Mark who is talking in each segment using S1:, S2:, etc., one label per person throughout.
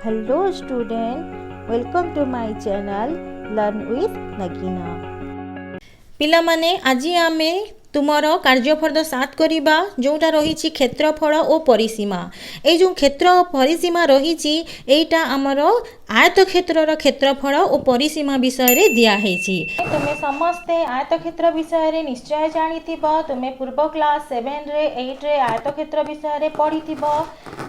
S1: Hello student, welcome to my channel Learn with Nagina.
S2: पिलामाने आजी आमे तुमर कार्यफल 7 करिबा जोटा रही क्षेत्रफल और परिसीमा। ए जो क्षेत्र और परिसीमा रही एटा आमर आयत क्षेत्र क्षेत्रफल और परिसीमा विषय रे दिया हेछि। तुमे समस्ते आयत क्षेत्र विषय रे निश्चय जानिथिबो। तुमे पूर्व क्लास 7 रे 8 रे आयत क्षेत्र विषय रे पढ़िथिबो।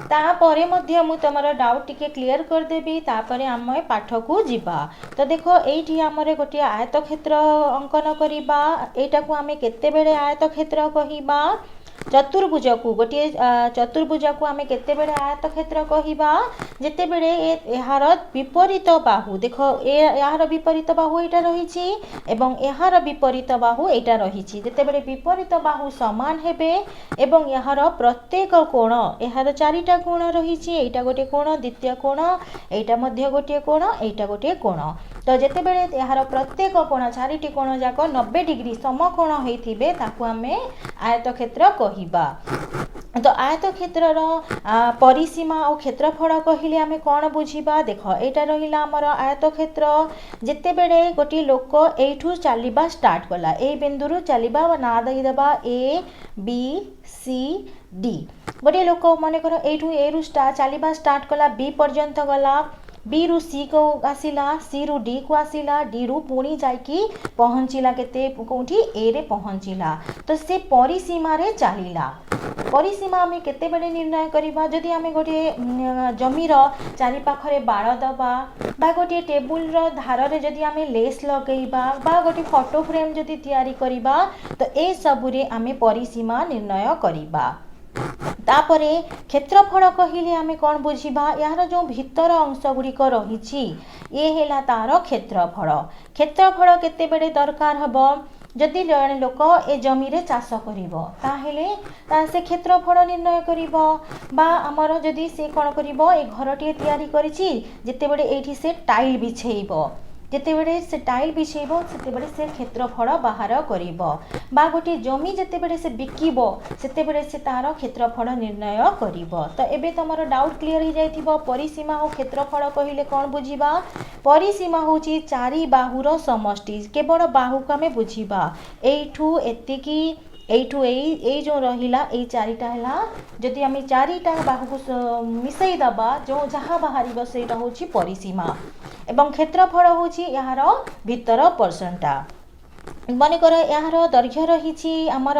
S2: तापरे मध्य मु तमरो डाउट टिके क्लियर कर देबी। तापरे आमे पाठ को जिबा। तो देखो एठी हमरे गोटे आयत क्षेत्र अंकन करिबा। एटा को आमे केते बेले आयत क्षेत्र कहिबा। चतुर्भुज को गोटे चतुर्भुज को आमे केते बेले आयत क्षेत्र कहिबा जेते बेले एहार विपरीत बाहु देखो एहार विपरीत बाहु एटा रहिछि एवं एहार विपरीत बाहु एटा रहिछि। जेते बेले विपरीत बाहु समान हेबे एवं एहार प्रत्येक कोण एहार चारिटा कोण रहिछि। एटा गोटे कोण, द्वितीय कोण, एटा मध्य गोटे कोण, एटा गोटे कोण। तो जेते बेले एहार प्रत्येक कोण चारिटी कोण जाक 90 डिग्री समकोण होइथिबे ताकू आमे आयत क्षेत्र कहिबा। तो आयत क्षेत्रर परिसीमा और क्षेत्रफल कहिले आमे कोन बुझिबा। देखो एटा रहिला हमर आयत क्षेत्र। जेते बेले गोटी लोक एठू चलिबा स्टार्ट कला ए बिंदुरु चलिबा ना दई देबा ए बी सी डी। गोटे लोक माने कर एठू ए रु चलिबा स्टार्ट कला बी पर्यंत गला, बी रु सी को आसिला, सी रु डी को आसिला, डी रु पुणी जाइकी पहुँचला केते कोठी ए रे पहुँचला। तो से परिसीमा रे चलिला। परिसीमा आमे केते बेले निर्णय करिबा। जदि आमे गोटे जमीर चारि पाखरे बाड़ दबा बा गोटे टेबुल रो धार रे जदि आमे लेस लगेइबा बा गोटे फोटो फ्रेम जदि तयारी करिबा तो ए सबुरे आमे परिसीमा निर्णय करिबा। तापरे क्षेत्रफल कहिले आमे कोन बुझिबा। यार जो भीतर अंश गुड़िक रही ये हेला तार क्षेत्रफल। क्षेत्रफल केते बेले दरकार हबो जदि जने लोक ए जमी रे चाष करिवो ताहेले से क्षेत्रफल निर्णय करिवो। बा हमर जदि से कोन करिवो ए घरटी तयारी करिछि जेते बेले एठी से टाइल बिछेइबो, जेते बेले से टाइल बिछेइबो सेते बेले से क्षेत्रफल बाहर करिवो। बा गोटे जमी जेते बेले से बिकिबो सेते बेले से तार क्षेत्रफल निर्णय करिवो। तो एबे तमरो डाउट क्लियर हो जाइथिबो। परिसीमा और क्षेत्रफल कहिले कोन बुझिबा। परिसीमा होची चारि बाहुर समष्टि। केवल बाहु को आमे बुझिबा एठू एतिकी एठू ए जो रहिला ए चारिटा हला। जदि आमे चारिटा बाहु को मिसई दबा जो जहाँ बाहरिबो सेटा होची परिसीमा एवं क्षेत्रफल होची यार भीतर पर्सनटा। मन कर यार दैर्घ्य रही आमर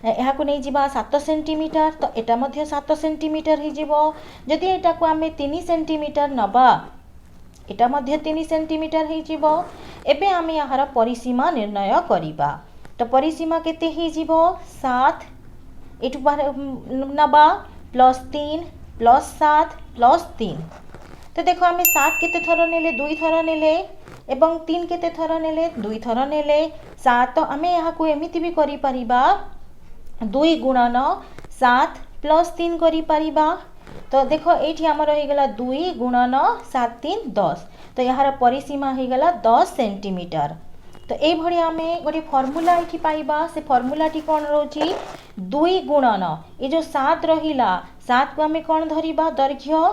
S2: यहाँ नहीं जीवा 7 सेंटीमीटर। तो एटा मध्य 7 सेंटीमीटर ही जीवो। जदि एटा को आमे 3 सेंटीमीटर नबा एटा मध्य 3 सेंटीमीटर ही जीवो। एबे आमे यार परिसीमा निर्णय करिबा। तो परिसीमा केते ही जीवो 7 एटु नबा प्लस 3 प्लस 7 प्लस 3। तो देखो आमे 7 केते थर नेले 2 थर नेले एवं 3 केते थर नेले 2 थर नेले 7। तो आमे यहाँ को एमिति भी करि परिबा 2 गुणन 7 प्लस 3 करि परिबा। तो देखो एठी हमर हो गला 2 गुणन 7 3 10। तो यार परिसीमा हो गला 10 सेंटीमीटर। तो ए भड़ी आमे गोटे फॉर्मूला एठी पाइबा। से फॉर्मूला टी कोन रोची 2 गुणन ए जो 7 रहिला 7 को आमे कोन धरिबा दैर्घ्य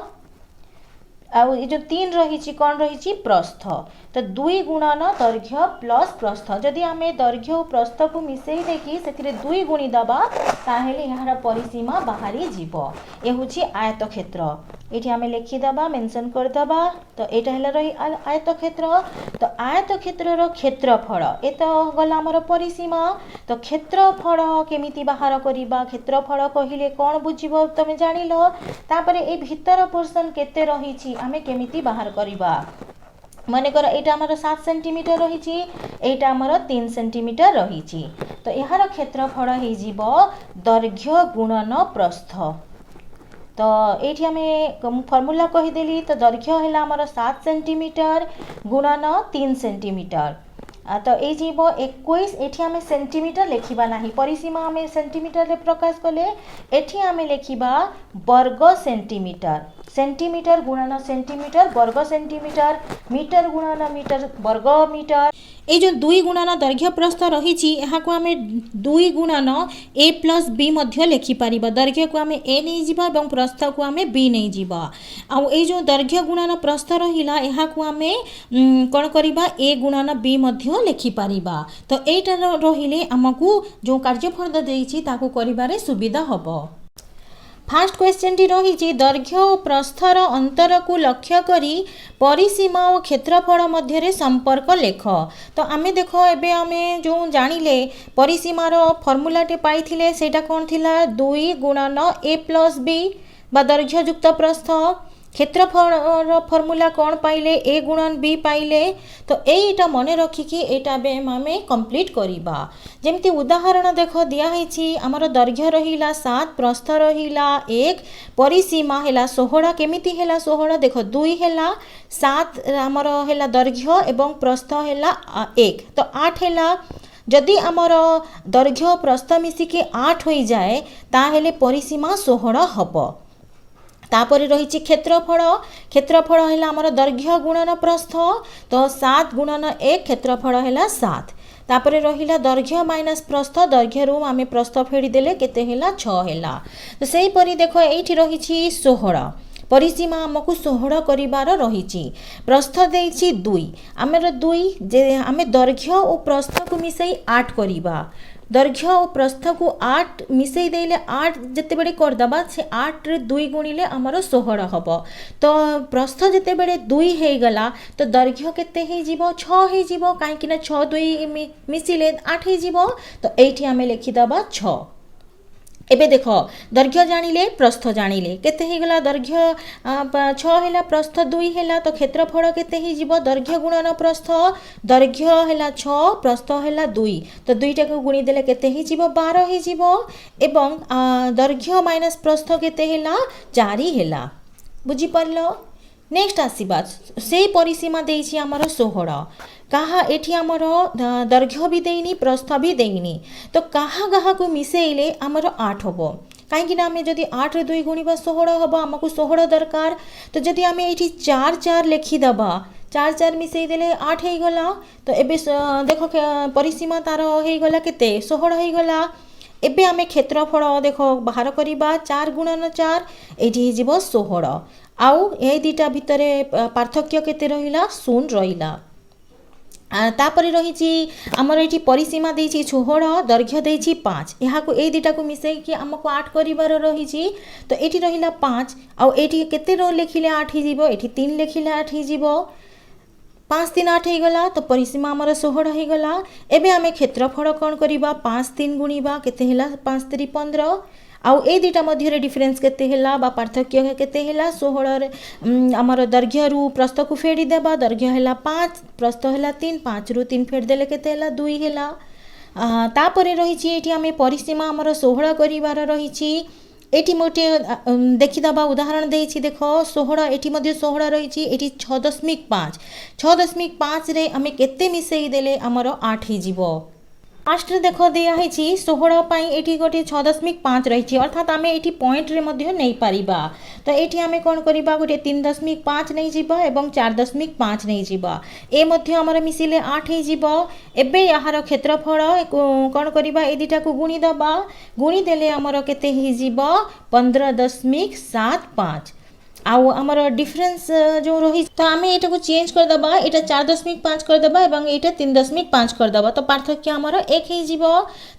S2: आउ ये जो 3 रही कौन रही प्रस्थ। तो 2 गुणन दैर्घ्य प्लस प्रस्थ। जदि आमे दैर्घ्य और प्रस्थ को मिसई देकी से 2 गुणी दबा ताहेले यार परिसीमा बाहरी जीवो। ए होची आयत क्षेत्र। एठी आमे लिखि दबा मेंशन कर दबा। तो एटा हेला रही आयत क्षेत्र। तो आयत क्षेत्रर क्षेत्रफल ए तो गला हमर परिसीमा। तो क्षेत्रफल केमिति बाहर करिबा। क्षेत्रफल कहिले कोन बुझिबो तमे जानिलो। तापरे ए भीतर पोर्शन केते रही आमे केमिति बाहर करिबा। मन कर एटा हमर 7 सेंटीमीटर रही एटा हमर 3 सेंटीमीटर रही। तो यार क्षेत्रफल ही जीवो दैर्घ्य गुणन प्रस्थ। तो एठी हमें फॉर्मूला कहीदेली। तो दैर्घ्य है हमर 7 सेंटीमीटर गुणन 3 सेंटीमीटर। तो ये जीवो 21। एठी हमें सेंटीमीटर लिखिबा नाही। परिसीमा हमें सेंटीमीटर रे प्रकाश कले एठी हमें लिखिबा वर्ग सेंटीमीटर। सेंटीमीटर गुणन सेंटीमीटर वर्ग सेंटीमीटर मीटर गुणन मीटर वर्ग मीटर ये जो दुई गुणन दैर्घ्य प्रस्थ रही आम दुई गुणन ए प्लस बी लिखिपर दैर्घ्य को आम ए नहीं जीवा और प्रस्थ को आम बी नहीं जीवा आउ ये जो दैर्घ्य गुणन प्रस्थ रहा यह आम कौन करवा ए गुणन बी लिखिपर तो यहीटा रहिले आमको जो कार्यफल देती कर सुविधा हम। फास्ट क्वेश्चन टी रही दैर्घ्य और प्रस्थर अंतर को लक्ष्य करी परिसीमा और क्षेत्रफल मध्य संपर्क लेख। तो आम देख एबे आम जो जानिले परिसीमार फर्मूलाटे पाइथिले सेटा कौन थिला 2 गुणन ए प्लस बी बा दैर्घ्ययुक्त प्रस्थ क्षेत्रफल फर्मूला कौन पाइले ए गुणन बी पाइले तो यहीटा मन रखिकी एटा आम कंप्लीट करिबा। जेमती उदाहरण देख दिखाई आमर दैर्घ्य रहिला 7 प्रस्थ रहिला 1 परिसीमा हैला 16 केमिति हैला 16 देख 2 हैला 7 आमर हैला दैर्घ्य एवं प्रस्थ हैला 1 तो 8 हैला जदि आमर दैर्घ्य प्रस्थ मिसिकी 8 हो जाए ताहेले परिसीमा 16 हब। तापर रही क्षेत्रफल क्षेत्रफल है आमर दैर्घ्य गुणन प्रस्थ तो 7 गुणन 1 क्षेत्रफल है 7 तापर रहिला दैर्घ्य माइनस प्रस्थ दैर्घ्य रू आम प्रस्थ फेड़ीदेले केते हैला 6 हैला तो सही परी देख ये रही 16 परिसीमा आमको 16 करिवार रही प्रस्थ देछि 2 आमर 2 जे आम दैर्घ्य और प्रस्थ को मिसई 8 करिबा दैर्घ्य और प्रस्थ को 8 मिसई देले 8 जिते बड़े करदबा से 8 रे 2 गुणिले आमर 16 हब तो प्रस्थ जिते बड़े 2 हो गला तो दैर्घ्य केते हे जीवो 6 हे जीवो काहेकि ना 6 2 मिसिले 8 हे जीवो तो एठी आमे लिखि दबा 6। एबे देख दैर्घ्य जानिले प्रस्थ जानिले केते हे गला दैर्घ्य 6 हैला प्रस्थ 2 हैला तो क्षेत्रफल केते हे जीवो दैर्घ्य गुणन प्रस्थ दैर्घ्य हैला 6 प्रस्थ हैला 2 तो 2 टाको गुणी देले केते हे जीवो 12 हे जीवो एवं दैर्घ्य माइनस प्रस्थ केते हैला 4 हैला बुझी परलो। नेक्स्ट आसीबा से परिसीमा देछि हमर 16 कहा एठी आमर दैर्घ्य भी देनी प्रस्थ भी देनी तो कहा कहा को मिसेइले आमर 8 हबो कहीं आम जदि 8 रे 2 गुणिबा 16 हम आमको 16 दरकार तो जदि आम ये 4 4 लिखिदबा 4 4 मिसई देले 8 हो गला तो एबे देख परिसीमा तार हो गला केते 16 हो गला। एबे आमे क्षेत्रफल देख बाहर करिबा 4 गुणन 4 एठी जीव 16 आउ ए दुटा भितर पार्थक्य केते रहिला 0 रहिला तापर रही आमर ये परिसीमा देछि 16 दैर्घ्य देछि 5 यहाँ को ए दुटा को मिसई आमको 8 करिवार रही तो ये रहिला 5 आउ एठी केते लिखिले 8 ही जीवो एठी 3 लिखिले 8 ही जीवो 5 3 8 हो गला तो परिसीमा आमर 16 हो गला। एबे आमे क्षेत्रफल कौन करिबा 5 3 गुणिबा केते हैला 5 3 15 आउ ए दुटा मध्य डिफरेन्स केते हैला बा पार्थक्य केते हैला 16 आमर दैर्घ्य रु प्रस्थ को फेड़ी देबा दैर्घ्य हैला 5 प्रस्थ हैला 3 5 रु 3 फेड़ देले केते हैला 2 हैला तापरे रही एठी आमे परिसीमा आमर 16 करिवार रही एठी मोटे देखिदबा उदाहरण देछि देख 16 एठी मध्य 16 रही एठी 6.5 6.5 रे आमे केते मिसई देले आमर 8 ही जीवो लास्ट देख दिखाई 16 ये गोटे 6.5 रही अर्थात आम ये पॉइंट रे मध्य नहीं पारिबा तो ये आम कौन करवा गोटे 3.5 नहीं जीवा एवं 4.5 नहीं जीवा ए मध्य आमर मिसिले 8 हो एबे यार क्षेत्रफल कौन करवा ए दुटा को गुणी दबा गुणी देले आमर केते ही जीवा 15.75 आउ आमर डिफरेंस जो रही तो आम ये चेंज करदे ये 4.5 करदे और ये 3.5 करदे तो पार्थक्य आमर 1 हो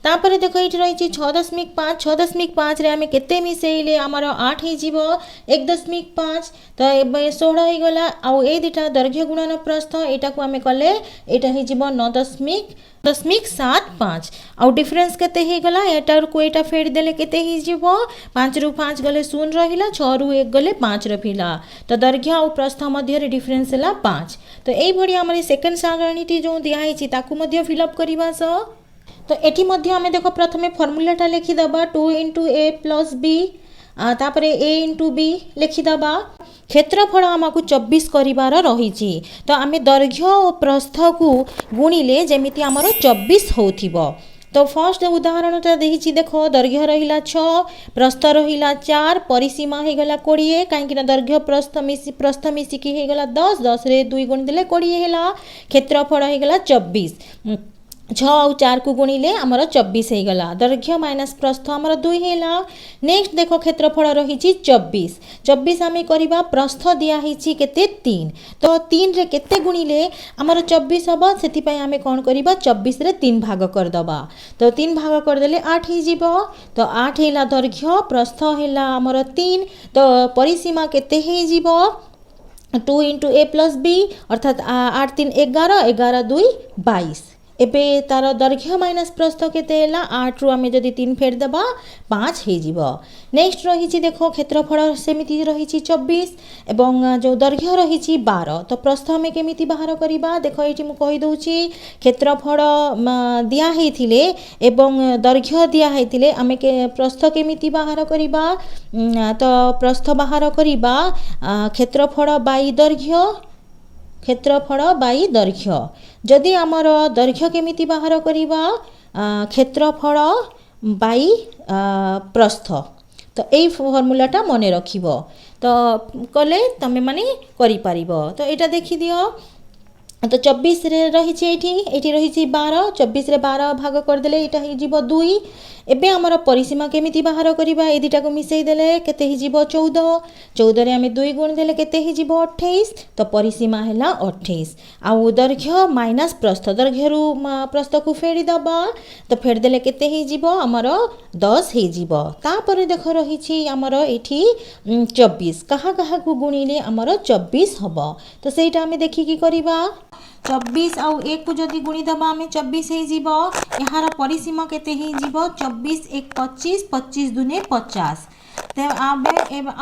S2: तापर देख ये रही 6.5 6.5 रे आम केते मिसेइले आमर 8 हो 1.5 तो 16 हो गला आउ ए दुटा दैर्घ्य गुणन प्रस्थ यहाँ को आम कले यहाँ 9.75 आउ डिफरेंस केते ही गला एटार को एटा फेड़ देले केते ही जीवो 5 रु 5 गले 0 रहिला 6 रु 1 गले 5 रहिला तो दैर्घ्य आउ प्रस्थ मध्य रे डिफरेंस हला 5 तो एई भडी हमरे सेकंड सारणीटी जो दिया हिची ताकू मध्य फिल अप करिबा सो तो एठी मध्य हमें देखो प्रथमे फार्मूलाटा लिखि दबा 2 * a + b तापर a * b लिखिदबा क्षेत्रफल आमको 24 करिवार रही तो आम दैर्घ्य और प्रस्थ को गुणिले जमिति आमर 24 होथिबो तो फर्स्ट उदाहरणटा देखिए देख दैर्घ्य रहा 6 प्रस्थ रहा 4 परिसीमा हो गला 20 कहीं दैर्घ्य प्रस्थ मिसिकी हो गला 10 10 रे 2 गुणी देले 20 है क्षेत्रफल हो गला 24 6 और 4 को गुणिले आमर 24 हो गला दैर्घ्य माइनस प्रस्थ आमर 2 है। नेक्स्ट देख क्षेत्रफल रही 24 24 आम करवा प्रस्थ दिखाई केते 3 तो 3 रे केते गुणिले आमर 24 हम से आम कौन करवा 24 रे 3 भाग करदबा तो 3 भाग करदेले 8 हो तो 8 है दैर्घ्य प्रस्थ है आमर 3 तो परिसीमा केते हो 2 इंटू ए प्लस बी अर्थात 8 3 11 11 2 22 एबे तार दैर्घ्य माइनस प्रस्थ केते 8 रु आम जदि 3 फेर देबा 5 हो। नेक्स्ट रही देख क्षेत्रफल सेमिति रही 24 एवं जो दैर्घ्य रही 12 तो प्रस्थ आम केमिति बाहर करवा देख ये मुझे कहीदे क्षेत्रफल दिखाई एवं दैर्घ्य दिखाई आम प्रस्थ केमिति बाहर करवा तो प्रस्थ बाहर करवा क्षेत्रफल बाई दैर्घ्य क्षेत्रफल बाई दैर्घ्य जदि आमर दैर्घ्य केमिति बाहर करवा क्षेत्रफल बाई प्रस्थ तो यही फर्मूलाटा मन रखिब तो कले तमे माने करि पारिबो तो एटा देखि दियो तो 24 रे रही रही 12 24 रे 12 भाग करदेले यहाँ हो 2 एबे आमर परिसीमा केमिति बाहर करवा ए दुटा को मिसई देले केते हो 14 14 रे आम 2 गुण देले केते हो 28 तो परिसीमा है 28 आउ दैर्घ्य माइनस प्रस्थ दैर्घ्य रु प्रस्थ को फेरी दबा तो फेर देले केते हो आमर 10 हो तापर देख रही आमर एठी 24 कहा कहा को गुणिले आमर 24 हबो तो सेटा आम देखिकी करवा 24 आउ 1 को जदि गुणीदबा आम 24 हो यार परिसीमा केते हो 24 1 25 25 दुने 50 तो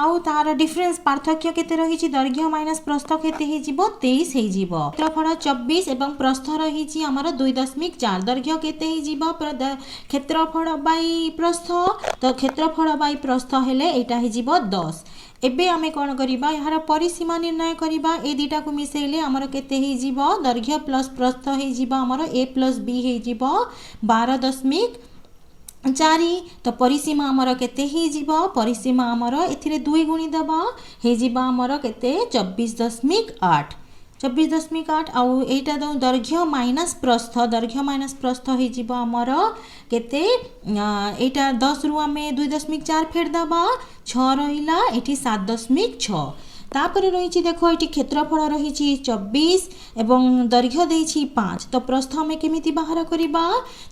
S2: आउ तार डिफरेंस पार्थक्य केते रही दैर्घ्य माइनस प्रस्थ केते हो 23 हो क्षेत्रफल 24 एवं प्रस्थ रही आमर 2.4 दैर्घ्य केते हो क्षेत्रफल बाई प्रस्थ तो क्षेत्रफल बाई प्रस्थ हेले एटा हो 10 एबे आमे कौन करिबा यार परिसीमा निर्णय करिबा ए दुटा को मिसेले आमर केते हो दैर्घ्य प्लस प्रस्थ हो आमर ए प्लस बी हो 12.4 तो परिसीमा आमर केते हो परिसीमा आमर एथिरे 2 गुणी दबा हो आमर केते 24.8 24.8 आउ एटा दैर्घ्य माइनस प्रस्थ हो आमर केते एटा 10 रु आम 2.4 फेर दबा 6 रहिला एठी 7.6 तापर रही देख ये क्षेत्रफल रही 24 एवं दैर्घ्य देछि 5 तो प्रस्थ आम केमिति बाहर करवा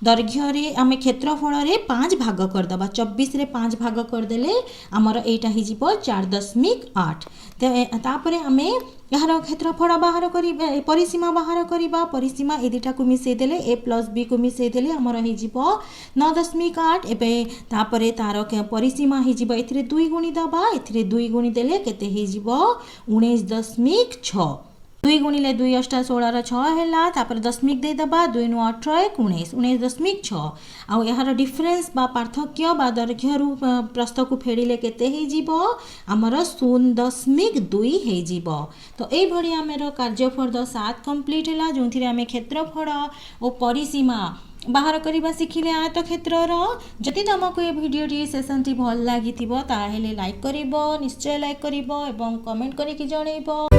S2: दैर्घ्य रे आम क्षेत्रफल रे 5 भाग करदबा 24 रे 5 भाग करदेले आमर एटा हो 4.8 तापर आम यार क्षेत्रफल बाहर करिबा परिसीमा बाहर करिबा परिसीमा ए दुटा को मिसई देले ए प्लस बी को मिसई देले हमर हो 9.8 एबे तापरे तार परिसीमा हो एथिरे 2 गुणी दबा एथिरे 2 गुणी देले केते हो 19.6 2 गुणिले 2 8 16 6 है तापर दशमिक दे दबा 2 नु 18 19 19.6 आउ यार डिफरेंस बा पार्थक्य बा दैर्घ्य रु प्रस्थ को फेरिले केते हो आमर 0.2 हो तो ये भली आमर कार्यफल 7 कंप्लीट है जो आम क्षेत्रफल और परिसीमा बाहर करवा शिखिले आयत क्षेत्रर जदि तुमको ये भिडियो सेसन टी भल लगी ताहेले लाइक करिवो निश्चय लाइक करिवो एवं कमेंट करिकी जणैबो।